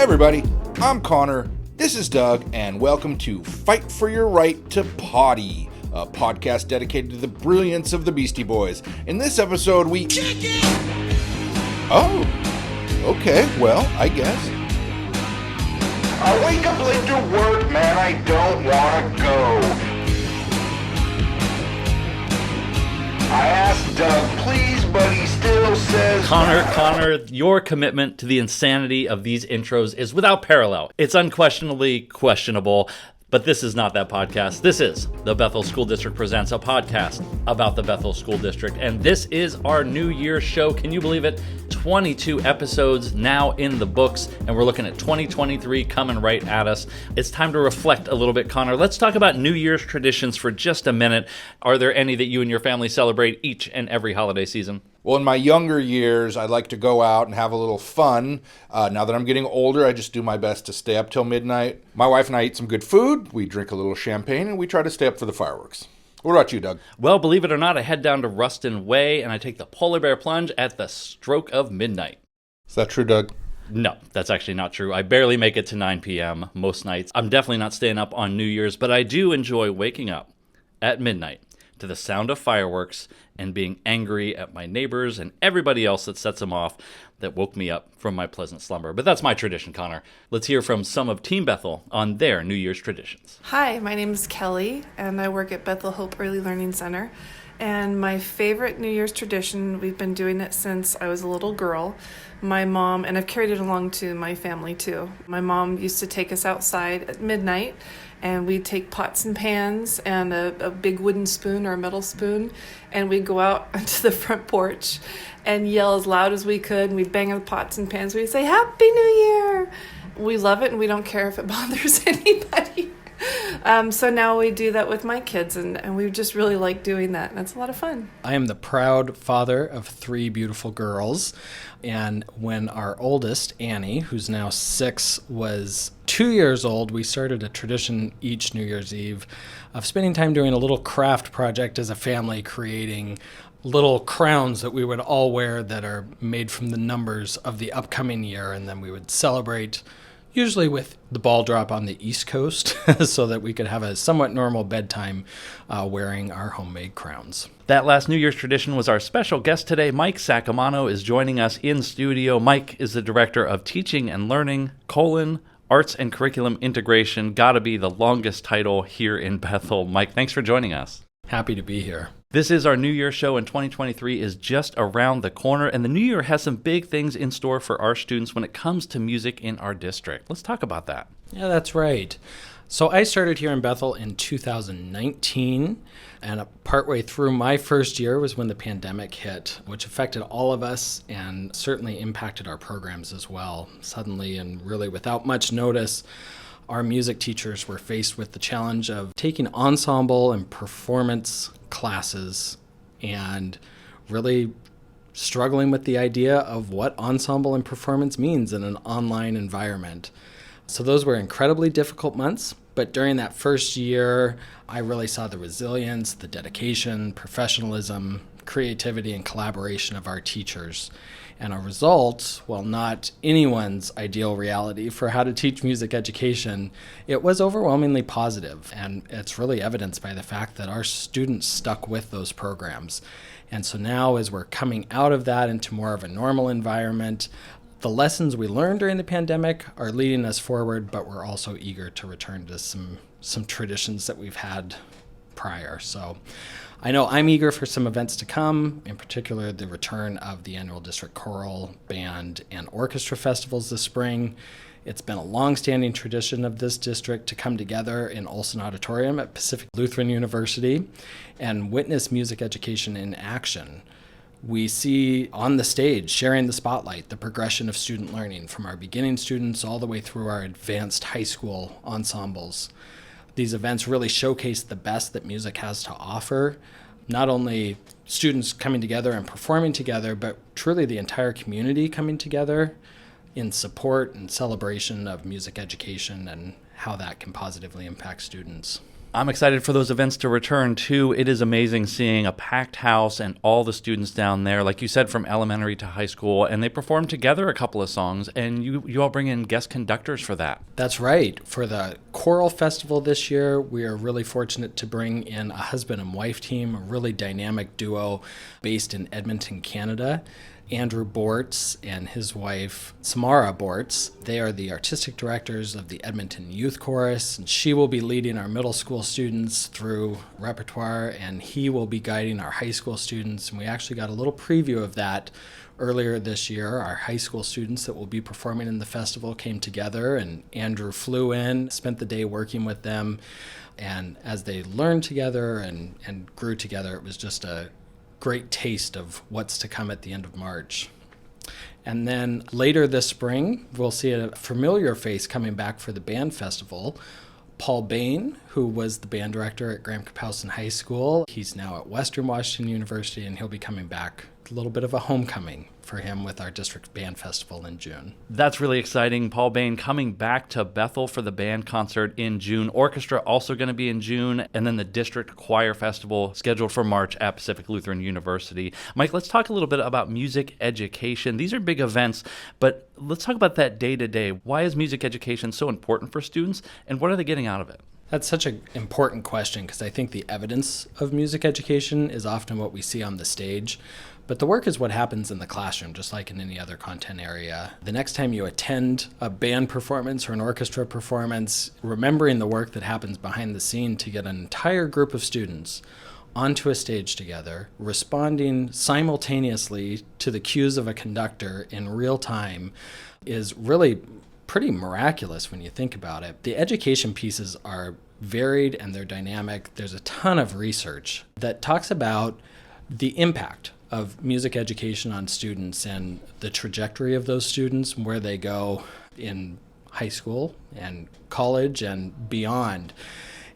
everybody, I'm Connor, this is Doug, and welcome to Fight for Your Right to PODDY, a podcast dedicated to the brilliance of the Beastie Boys. In this episode, we... Oh, okay, well, I guess. I wake up late to work, man, I don't want to go. I asked Doug, please, but he still says... Connor, your commitment to the insanity of these intros is without parallel. It's unquestionably questionable, but this is not that podcast. This is the Bethel School District Presents, a podcast about the Bethel School District, and this is our New Year's show. Can you believe it? 22 episodes now in the books, and we're looking at 2023 coming right at us. It's time to reflect a little bit, Connor. Let's talk about New Year's traditions for just a minute. Are there any that you and your family celebrate each and every holiday season? Well, in my younger years, I'd like to go out and have a little fun. Now that I'm getting older, I just do my best to stay up till midnight. My wife and I eat some good food, we drink a little champagne, and we try to stay up for the fireworks. What about you, Doug? Well, believe it or not, I head down to Ruston Way, and I take the polar bear plunge at the stroke of midnight. Is that true, Doug? No, that's actually not true. I barely make it to 9 p.m. most nights. I'm definitely not staying up on New Year's, but I do enjoy waking up at midnight to the sound of fireworks and being angry at my neighbors and everybody else that sets them off that woke me up from my pleasant slumber. But that's my tradition, Connor. Let's hear from some of Team Bethel on their New Year's traditions. Hi, my name is Kelly, and I work at Bethel Hope Early Learning Center. And my favorite New Year's tradition, we've been doing it since I was a little girl. My mom, and I've carried it along to my family too. My mom used to take us outside at midnight, and we'd take pots and pans and a big wooden spoon or a metal spoon, and we'd go out onto the front porch and yell as loud as we could, and we'd bang on the pots and pans. We'd say, Happy New Year! We love it, and we don't care if it bothers anybody. So now we do that with my kids, and we just really like doing that, and it's a lot of fun. I am the proud father of 3 beautiful girls, and when our oldest, Annie, who's now 6, was 2 years old, we started a tradition each New Year's Eve of spending time doing a little craft project as a family, creating little crowns that we would all wear that are made from the numbers of the upcoming year, and then we would celebrate usually with the ball drop on the East Coast so that we could have a somewhat normal bedtime wearing our homemade crowns. That last New Year's tradition was our special guest today. Mike Saccomanno is joining us in studio. Mike is the Director of Teaching and Learning, Arts and Curriculum Integration. Gotta be the longest title here in Bethel. Mike, thanks for joining us. Happy to be here. This is our New Year show, and 2023 is just around the corner, and the New Year has some big things in store for our students when it comes to music in our district. Let's talk about that. Yeah, that's right. So I started here in Bethel in 2019, and partway through my first year was when the pandemic hit, which affected all of us and certainly impacted our programs as well. Suddenly, and really without much notice, our music teachers were faced with the challenge of taking ensemble and performance classes and really struggling with the idea of what ensemble and performance means in an online environment. So those were incredibly difficult months, but during that first year, I really saw the resilience, the dedication, professionalism, creativity, and collaboration of our teachers. And our results, while not anyone's ideal reality for how to teach music education, it was overwhelmingly positive. And it's really evidenced by the fact that our students stuck with those programs. And so now, as we're coming out of that into more of a normal environment, the lessons we learned during the pandemic are leading us forward, but we're also eager to return to some traditions that we've had prior. So I know I'm eager for some events to come, in particular the return of the annual district choral, band, and orchestra festivals this spring. It's been a long-standing tradition of this district to come together in Olson Auditorium at Pacific Lutheran University and witness music education in action. We see on the stage, sharing the spotlight, the progression of student learning from our beginning students all the way through our advanced high school ensembles. These events really showcase the best that music has to offer, not only students coming together and performing together, but truly the entire community coming together in support and celebration of music education and how that can positively impact students. I'm excited for those events to return too. It is amazing seeing a packed house and all the students down there, like you said, from elementary to high school, and they perform together a couple of songs, and you all bring in guest conductors for that. That's right. For the choral festival this year, we are really fortunate to bring in a husband and wife team, a really dynamic duo based in Edmonton, Canada. Andrew Bortz and his wife, Samara Bortz. They are the artistic directors of the Edmonton Youth Chorus, and she will be leading our middle school students through repertoire, and he will be guiding our high school students. And we actually got a little preview of that earlier this year. Our high school students that will be performing in the festival came together, and Andrew flew in, spent the day working with them, and as they learned together and grew together, it was just a great taste of what's to come at the end of March. And then later this spring, we'll see a familiar face coming back for the band festival. Paul Bain, who was the band director at Graham Kapowson High School. He's now at Western Washington University, and he'll be coming back. A little bit of a homecoming for him with our district band festival in June. That's really exciting. Paul Bain coming back to Bethel for the band concert in June. Orchestra also going to be in June, and then the district choir festival scheduled for March at Pacific Lutheran University. Mike, let's talk a little bit about music education. These are big events, but let's talk about that day to day. Why is music education so important for students, and what are they getting out of it? That's such an important question because I think the evidence of music education is often what we see on the stage. But the work is what happens in the classroom, just like in any other content area. The next time you attend a band performance or an orchestra performance, remembering the work that happens behind the scene to get an entire group of students onto a stage together, responding simultaneously to the cues of a conductor in real time is really pretty miraculous when you think about it. The education pieces are varied and they're dynamic. There's a ton of research that talks about the impact of music education on students and the trajectory of those students, where they go in high school and college and beyond.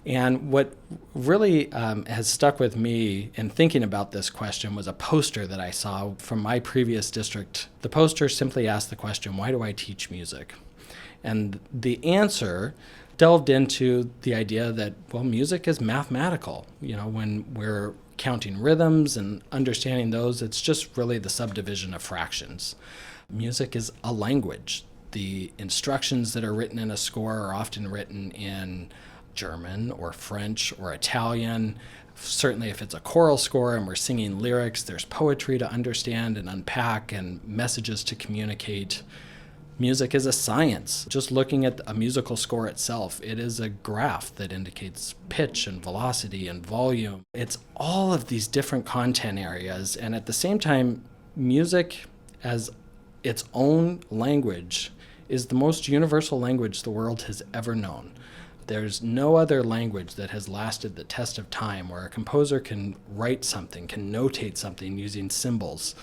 And what really has stuck with me in thinking about this question was a poster that I saw from my previous district. The poster simply asked the question, why do I teach music? And the answer delved into the idea that, well, music is mathematical. You know, when we're counting rhythms and understanding those, it's just really the subdivision of fractions. Music is a language. The instructions that are written in a score are often written in German or French or Italian. Certainly if it's a choral score and we're singing lyrics, there's poetry to understand and unpack and messages to communicate. Music is a science. Just looking at a musical score itself, it is a graph that indicates pitch and velocity and volume. It's all of these different content areas, and at the same time, music as its own language is the most universal language the world has ever known. There's no other language that has lasted the test of time where a composer can write something, can notate something using symbols,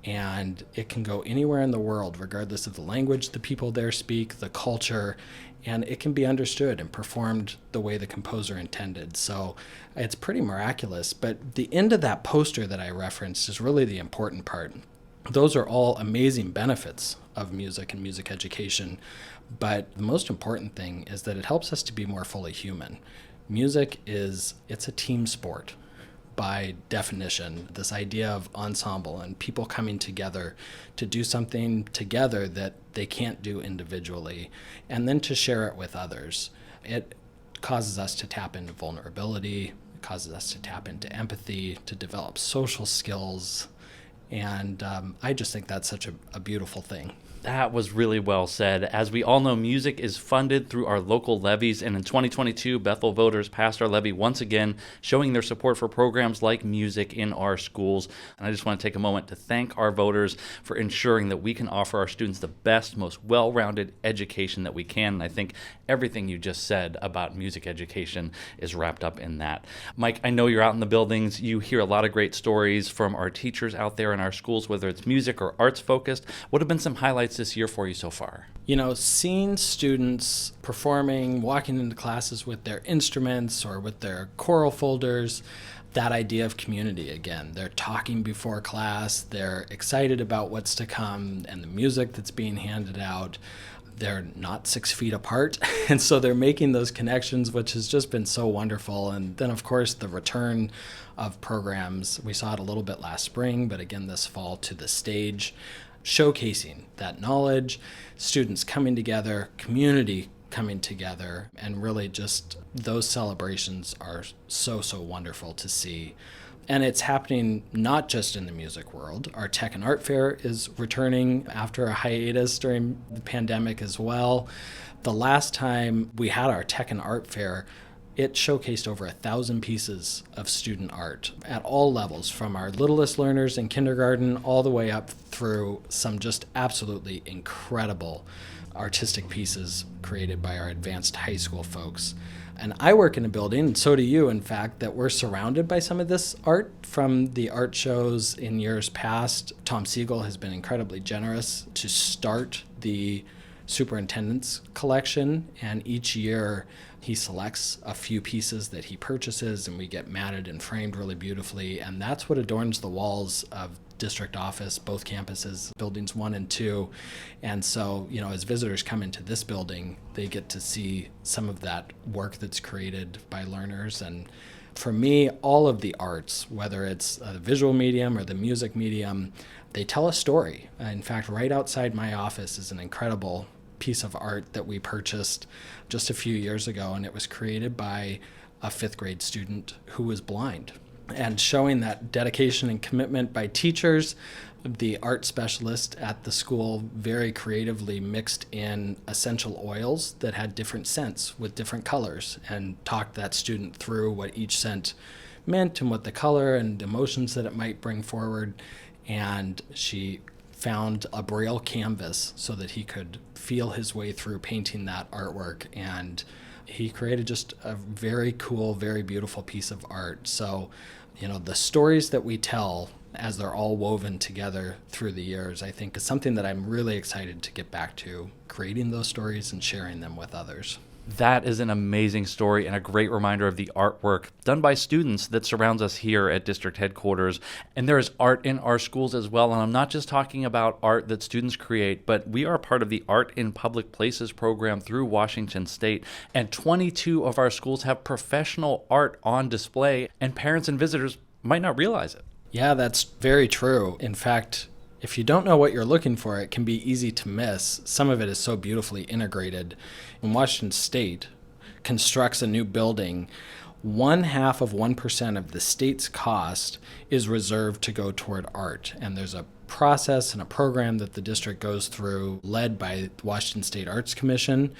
and it can go anywhere in the world, regardless of the language the people there speak, the culture, and it can be understood and performed the way the composer intended. So it's pretty miraculous. But the end of that poster that I referenced is really the important part. Those are all amazing benefits of music and music education, but the most important thing is that it helps us to be more fully human. Music it's a team sport. By definition, this idea of ensemble and people coming together to do something together that they can't do individually, and then to share it with others. It causes us to tap into vulnerability, it causes us to tap into empathy, to develop social skills, and I just think that's such a beautiful thing. That was really well said. As we all know, music is funded through our local levies, and in 2022, Bethel voters passed our levy once again, showing their support for programs like music in our schools. And I just want to take a moment to thank our voters for ensuring that we can offer our students the best, most well-rounded education that we can. And I think everything you just said about music education is wrapped up in that. Mike, I know you're out in the buildings. You hear a lot of great stories from our teachers out there in our schools, whether it's music or arts focused. What have been some highlights this year for you so far? You know, seeing students performing, walking into classes with their instruments or with their choral folders, that idea of community again. They're talking before class, they're excited about what's to come and the music that's being handed out. they're not 6 feet apart. And so they're making those connections, which has just been so wonderful. And then, of course, the return of programs. We saw it a little bit last spring, but again this fall to the stage, showcasing that knowledge, students coming together, community coming together, and really just those celebrations are so wonderful to see. And it's happening not just in the music world. Our Tech and Art Fair is returning after a hiatus during the pandemic as well. The last time we had our Tech and Art Fair, it showcased over 1,000 pieces of student art at all levels, from our littlest learners in kindergarten all the way up through some just absolutely incredible artistic pieces created by our advanced high school folks. And I work in a building, and so do you, in fact, that we're surrounded by some of this art from the art shows in years past. Tom Siegel has been incredibly generous to start the superintendent's collection, and each year he selects a few pieces that he purchases, and we get matted and framed really beautifully, and that's what adorns the walls of district office, both campuses, buildings 1 and 2. And so, as visitors come into this building, they get to see some of that work that's created by learners. And for me, all of the arts, whether it's the visual medium or the music medium, they tell a story. In fact, right outside my office is an incredible piece of art that we purchased just a few years ago, and it was created by a 5th grade student who was blind. And showing that dedication and commitment by teachers, the art specialist at the school very creatively mixed in essential oils that had different scents with different colors, and talked that student through what each scent meant and what the color and emotions that it might bring forward. And she found a Braille canvas so that he could feel his way through painting that artwork, and he created just a very cool, very beautiful piece of art. So, the stories that we tell as they're all woven together through the years, I think is something that I'm really excited to get back to, creating those stories and sharing them with others. That is an amazing story and a great reminder of the artwork done by students that surrounds us here at district headquarters. And there is art in our schools as well. And I'm not just talking about art that students create, but we are part of the Art in Public Places program through Washington State. And 22 of our schools have professional art on display, and parents and visitors might not realize it. Yeah, that's very true. In fact, if you don't know what you're looking for, it can be easy to miss. Some of it is so beautifully integrated. When Washington State constructs a new building, 0.5% of the state's cost is reserved to go toward art. And there's a process and a program that the district goes through, led by the Washington State Arts Commission,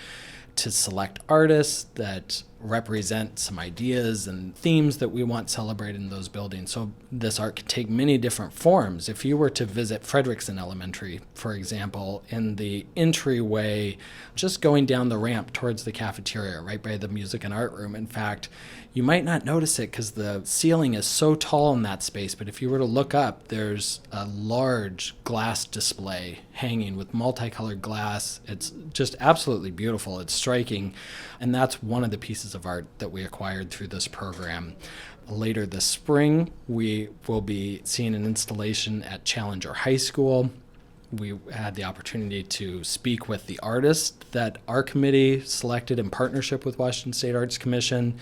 to select artists that represent some ideas and themes that we want celebrated in those buildings. So this art can take many different forms. If you were to visit Frederickson Elementary, for example, in the entryway, just going down the ramp towards the cafeteria, right by the music and art room, in fact, you might not notice it because the ceiling is so tall in that space, but if you were to look up, there's a large glass display hanging with multicolored glass. It's just absolutely beautiful. It's striking, and that's one of the pieces of art that we acquired through this program. Later this spring, we will be seeing an installation at Challenger High School. We had the opportunity to speak with the artist that our committee selected in partnership with Washington State Arts Commission.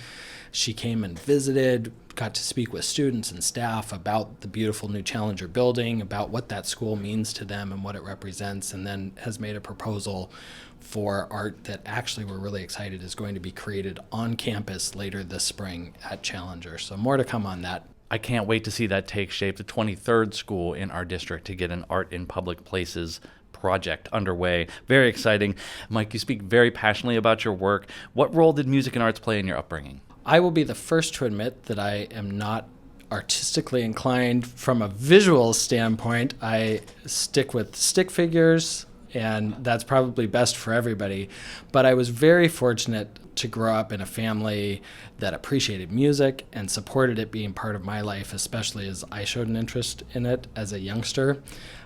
She came and visited, got to speak with students and staff about the beautiful new Challenger building, about what that school means to them and what it represents, and then has made a proposal for art that actually we're really excited is going to be created on campus later this spring at Challenger. So more to come on that. I can't wait to see that take shape. The 23rd school in our district to get an Art in Public Places project underway. Very exciting. Mike, you speak very passionately about your work. What role did music and arts play in your upbringing? I will be the first to admit that I am not artistically inclined from a visual standpoint. I stick with stick figures, and that's probably best for everybody. But I was very fortunate to grow up in a family that appreciated music and supported it being part of my life, especially as I showed an interest in it as a youngster.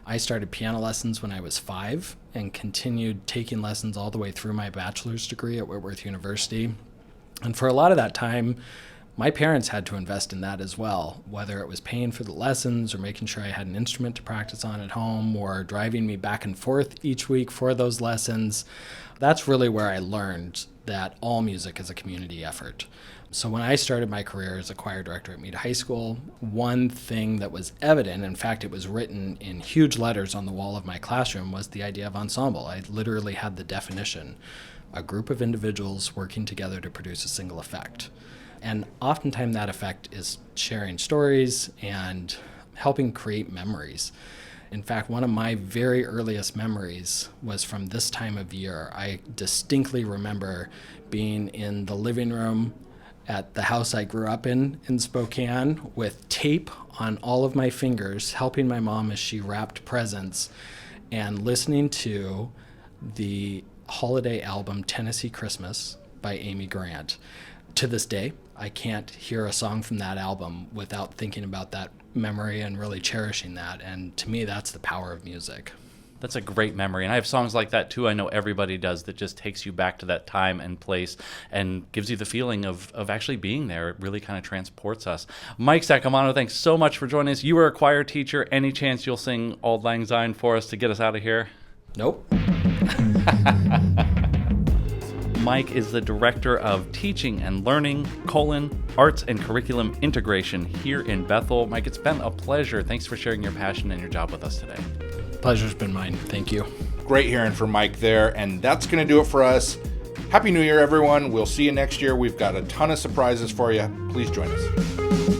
I started piano lessons when I was 5 and continued taking lessons all the way through my bachelor's degree at Whitworth University. And for a lot of that time, My parents had to invest in that as well, whether it was paying for the lessons or making sure I had an instrument to practice on at home or driving me back and forth each week for those lessons. That's really where I learned that all music is a community effort. So when I started my career as a choir director at Meade High School, one thing that was evident, in fact, it was written in huge letters on the wall of my classroom, was the idea of ensemble. I literally had the definition, a group of individuals working together to produce a single effect. And oftentimes that effect is sharing stories and helping create memories. In fact, one of my very earliest memories was from this time of year. I distinctly remember being in the living room at the house I grew up in Spokane with tape on all of my fingers, helping my mom as she wrapped presents, and listening to the holiday album Tennessee Christmas by Amy Grant. To this day, I can't hear a song from that album without thinking about that memory and really cherishing that. And to me, that's the power of music. That's a great memory. And I have songs like that too. I know everybody does, that just takes you back to that time and place and gives you the feeling of actually being there. It really kind of transports us. Mike Saccomanno, thanks so much for joining us. You were a choir teacher. Any chance you'll sing Auld Lang Syne for us to get us out of here? Nope. Mike is the Director of Teaching and Learning, Arts and Curriculum Integration here in Bethel. Mike, it's been a pleasure. Thanks for sharing your passion and your job with us today. Pleasure's been mine. Thank you. Great hearing from Mike there. And that's going to do it for us. Happy New Year, everyone. We'll see you next year. We've got a ton of surprises for you. Please join us.